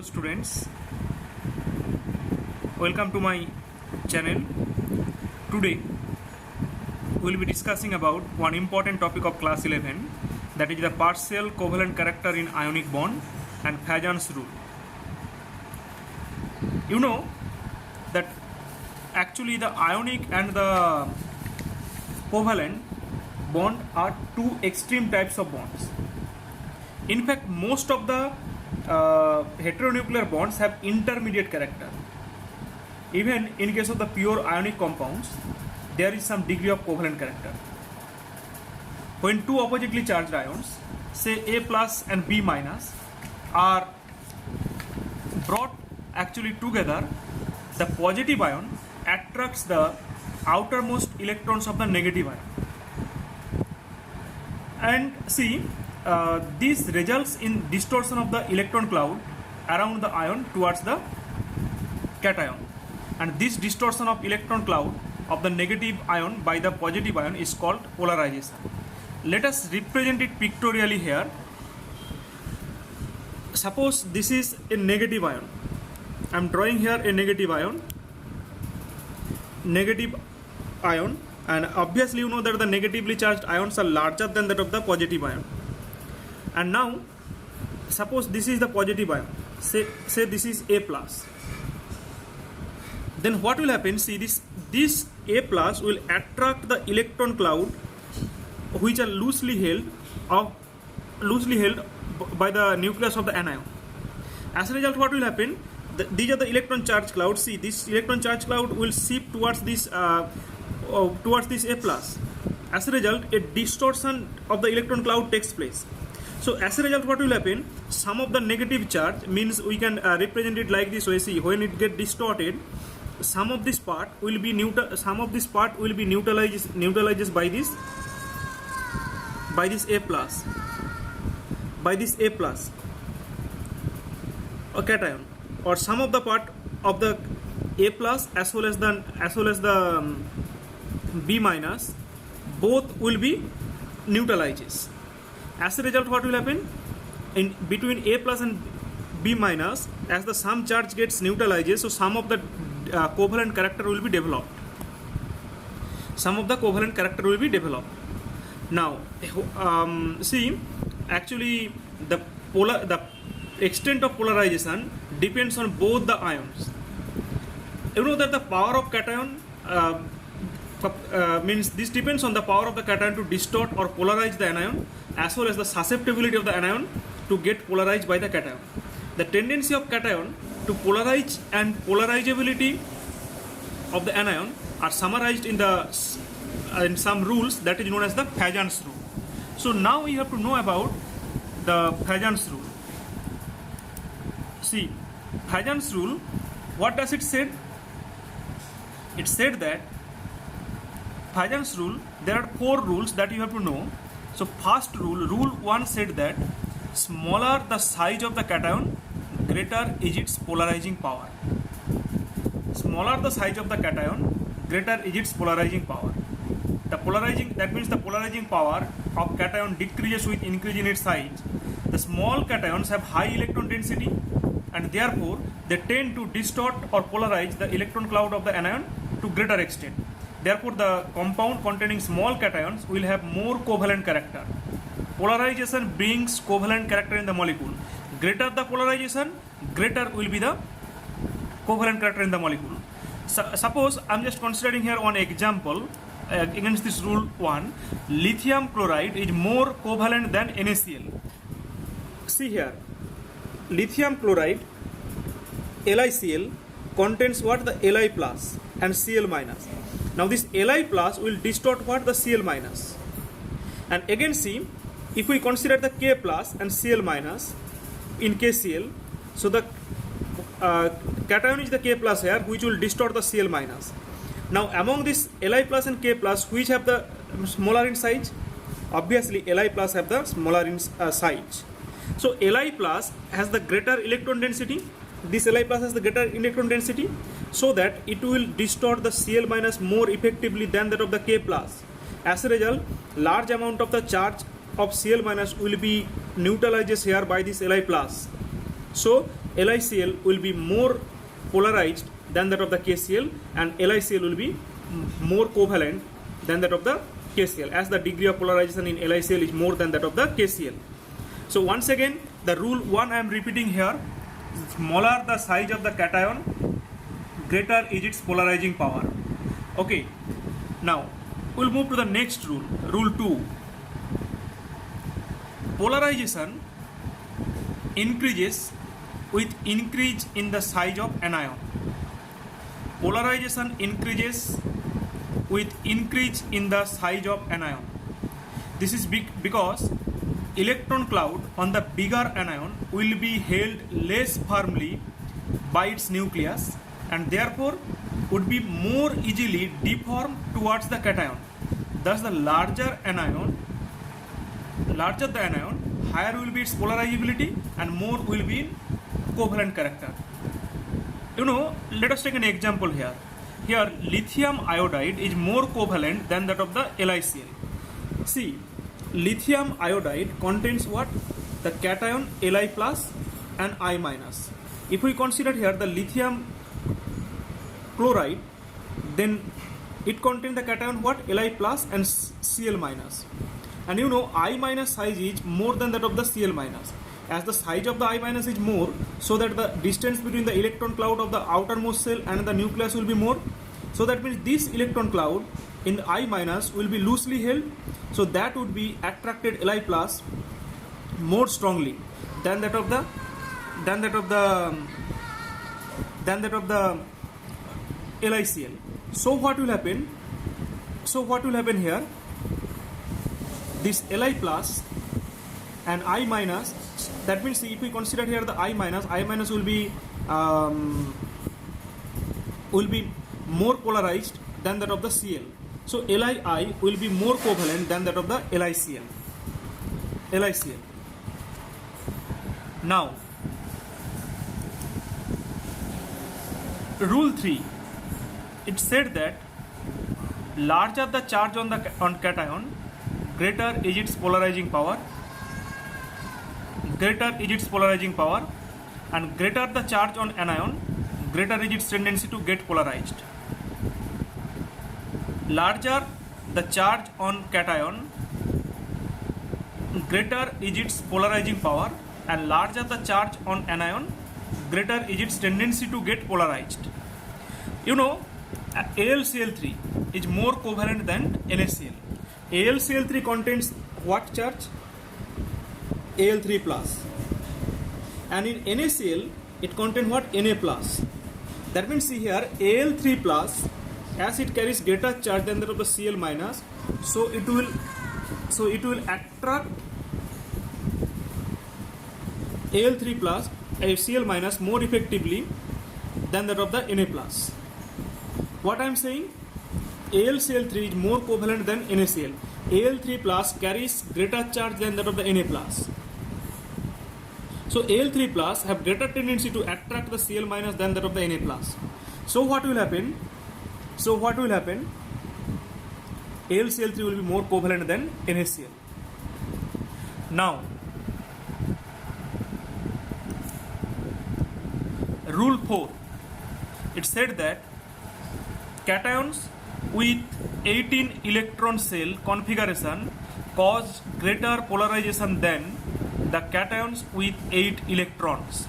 Hello students, welcome to my channel. Today we will be discussing about one important topic of class 11, that is the partial covalent character in ionic bond and Fajans rule. You know that actually the ionic and the covalent bond are two extreme types of bonds. In fact, most of the heteronuclear bonds have intermediate character. Even in case of the pure ionic compounds, there is some degree of covalent character. When two oppositely charged ions, say A plus and B minus, are brought actually together, the positive ion attracts the outermost electrons of the negative ion. And see, this results in distortion of the electron cloud around the ion towards the cation, and this distortion of electron cloud of the negative ion by the positive ion is called polarization. Let us represent it pictorially here. Suppose this is a negative ion. I am drawing here a negative ion, and obviously you know that the negatively charged ions are larger than that of the positive ion. And now suppose this is the positive ion, say this is A plus. Then what will happen? See, this A plus will attract the electron cloud which are loosely held by the nucleus of the anion. As a result, what will happen? These are the electron charge clouds. See, this electron charge cloud will shift towards this A plus. As a result, a distortion of the electron cloud takes place. So as a result, what will happen? Some of the negative charge, means we can represent it like this way. See, when it get distorted, some of this part will be neutralized by this A plus, a cation, or some of the part of the A plus as well as the B minus, both will be neutralized. As a result, what will happen? In between A plus and B minus, as the some charge gets neutralized, so some of the covalent character will be developed. Now, see, actually the extent of polarization depends on both the ions. You know that the power of cation means this depends on the power of the cation to distort or polarize the anion, as well as the susceptibility of the anion to get polarized by the cation. The tendency of cation to polarize and polarizability of the anion are summarized in some rules that is known as the Fajans rule. So now we have to know about the Fajans rule. See, Fajans rule, what does it say? It said that Fajans rule, there are 4 rules that you have to know. So first rule 1 said that smaller the size of the cation, greater is its polarizing power. Smaller the size of the cation, greater is its polarizing power. That means the polarizing power of cation decreases with increase in its size. The small cations have high electron density, and therefore they tend to distort or polarize the electron cloud of the anion to greater extent. Therefore, the compound containing small cations will have more covalent character. Polarization brings covalent character in the molecule. Greater the polarization, greater will be the covalent character in the molecule. Suppose I am just considering here one example against this rule 1. Lithium chloride is more covalent than NaCl. See here, lithium chloride, LiCl, contains what? The Li plus and Cl minus. Now this Li plus will distort what? The Cl minus. And again see, if we consider the K plus and Cl minus in KCl, so the cation is the K plus here, which will distort the Cl minus. Now among this Li plus and K plus, which have the smaller in size? Obviously Li plus have the smaller in size. So Li plus has the greater electron density. This Li plus has the greater electron density, so that it will distort the Cl minus more effectively than that of the K plus. As a result, large amount of the charge of Cl minus will be neutralized here by this Li plus. So LiCl will be more polarized than that of the KCl, and LiCl will be more covalent than that of the KCl, as the degree of polarization in LiCl is more than that of the KCl. So once again, the rule 1 I am repeating here: smaller the size of the cation, greater is its polarizing power. Okay, now we'll move to the next rule, rule 2. Polarization increases with increase in the size of anion. Polarization increases with increase in the size of anion. This is because electron cloud on the bigger anion will be held less firmly by its nucleus, and therefore would be more easily deformed towards the cation. Thus, the larger the anion, higher will be its polarizability and more will be covalent character. Let us take an example here. Here, lithium iodide is more covalent than that of the LiCl. See, lithium iodide contains what? The cation Li plus and I minus. If we consider here the lithium chloride, then it contains the cation what? Li plus and Cl minus. And I minus size is more than that of the Cl minus. As the size of the I minus is more, so that the distance between the electron cloud of the outermost shell and the nucleus will be more. So that means this electron cloud in the I minus will be loosely held. So that would be attracted Li plus more strongly than that of the LiCl. So what will happen? Here? This Li plus and I minus, that means if we consider here the I minus will be more polarized than that of the Cl. So Li will be more covalent than that of the LiCl. Now, rule 3, it said that larger the charge on cation, greater is its polarizing power, and greater the charge on anion, greater is its tendency to get polarized. Larger the charge on cation, greater is its polarizing power, and larger the charge on anion, greater is its tendency to get polarized. AlCl3 is more covalent than NaCl. AlCl3 contains what charge? Al3 plus. And in NaCl, it contains what? Na plus. That means, see here, Al3 plus, as it carries greater charge than that of the Cl minus, so it will attract Al3 plus, Cl minus, more effectively than that of the Na plus. What I am saying? AlCl3 is more covalent than NaCl. Al3 plus carries greater charge than that of the Na plus. So Al3 plus have greater tendency to attract the Cl minus than that of the Na plus. So what will happen? AlCl3 will be more covalent than NaCl. Now, rule 4, it said that cations with 18 electron cell configuration cause greater polarization than the cations with 8 electrons.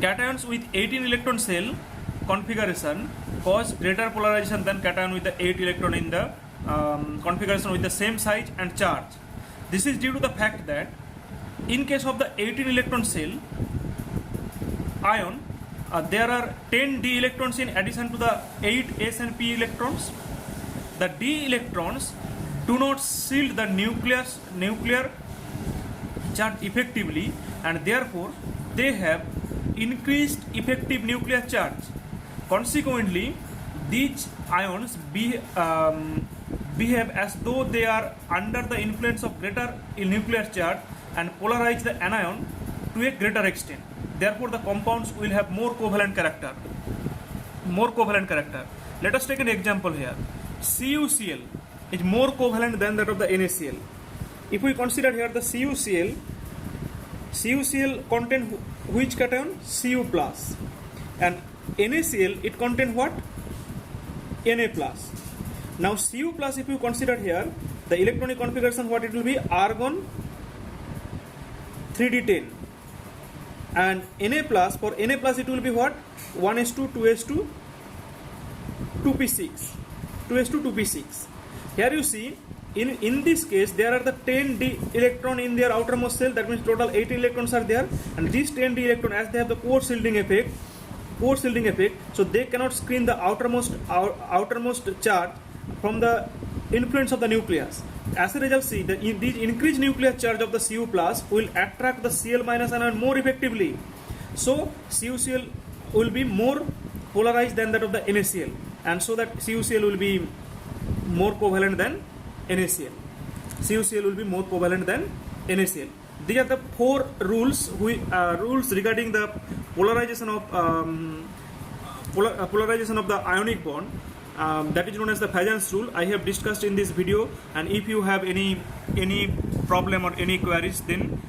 Cations with 18 electron cell configuration cause greater polarization than cation with the 8 electron in the configuration with the same size and charge. This is due to the fact that in case of the 18 electron cell ion, there are 10 d electrons in addition to the 8 s and p electrons. The d electrons do not shield the nuclear charge effectively, and therefore they have increased effective nuclear charge. Consequently, these ions behave as though they are under the influence of greater nuclear charge and polarize the anion to a greater extent. Therefore, the compounds will have more covalent character. Let us take an example here. CuCl is more covalent than that of the NaCl. If we consider here the CuCl CuCl contain which cation? Cu plus. And NaCl, it contain what? Na plus. Now Cu plus, if you consider here, the electronic configuration, what it will be? Argon 3d10. And Na plus, for Na plus it will be what? 1s2, 2s2, 2p6. 2s2, 2p6. Here you see, in this case, there are the 10d electron in their outermost shell. That means total 18 electrons are there. And these 10d electron, as they have the core shielding effect, so they cannot screen the outermost charge from the influence of the nucleus. As a result, see, the increased nuclear charge of the Cu plus will attract the Cl minus anion more effectively. So CuCl will be more polarized than that of the NaCl, and so that CuCl will be more covalent than NaCl. CuCl will be more covalent than NaCl. These are the 4 rules rules regarding the polarization of the ionic bond. That is known as the Fajans rule. I have discussed in this video, and if you have any problem or any queries, then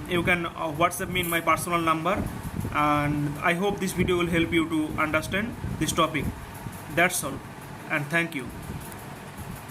you can WhatsApp me in my personal number, and I hope this video will help you to understand this topic. That's all, and thank you.